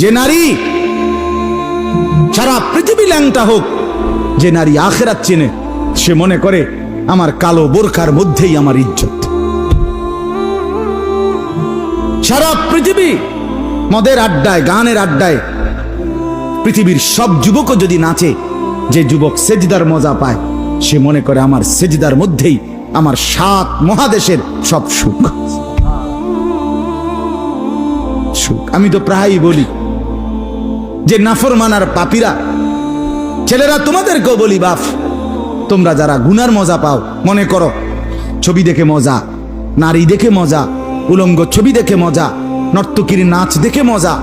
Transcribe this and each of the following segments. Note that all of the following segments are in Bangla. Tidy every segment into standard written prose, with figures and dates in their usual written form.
যে নারী সারা পৃথিবী ল্যাংটা হোক, যে নারী আখিরাত চেনে, সে মনে করে আমার কালো বোরখার মধ্যেই আমার ইজ্জত। সারা পৃথিবী মদের আড্ডায়, গানের আড্ডায় পৃথিবীর সব যুবকও যদি নাচে, যে যুবক সেজদার মজা পায়, সে মনে করে আমার সেজদার মধ্যেই আমার 7 মহাদেশের সব সুখ। আমি তো প্রায়ই বলি যে নাফরমানার পাপীরা, ছেলেরা তোমাদেরকেও বলি, বাপ তোমরা যারা গুনার মজা পাও, মনে করো ছবি দেখে মজা, নারী দেখে মজা, উলঙ্গ ছবি দেখে মজা, নর্তকীর নাচ দেখে মজা,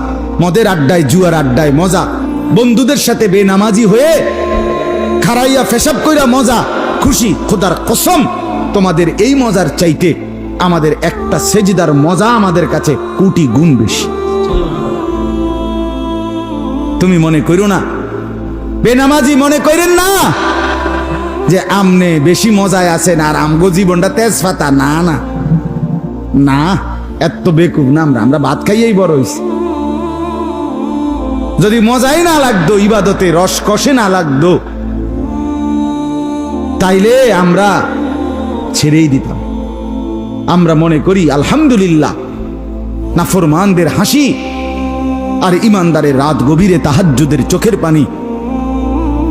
মদের আড্ডায় জুয়ার আড্ডায় মজা, বন্ধুদের সাথে বেনামাজি হয়ে খারাইয়া পেশাব কইরা মজা, খুশি। খোদার কসম, তোমাদের এই মজার চাইতে আমাদের একটা সেজদার মজা আমাদের কাছে কোটি গুণ বেশি। তুমি মনে করো না, বেনামাজি মনে করেন না যে আমনে বেশি মজায় আছেন আর আমগো জীবনটা তেজপাতা। না না না, এত বেকুব না আমরা। আমরা ভাত খাইয়েই বড় হইছি। যদি মজাই না লাগতো, ইবাদতে রস কষে না লাগতো, তাইলে আমরা ছেড়েই দিতাম। আমরা মনে করি আলহামদুলিল্লাহ, নাফরমানদের হাসি আর ইমানদারের রাত গভীরে তাহাজ্জুদের চোখের পানি,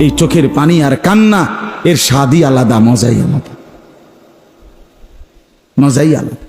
এই চোখের পানি আর কান্না, এর স্বাদই আলাদা, মজাই আলাদা, মজাই আলাদা।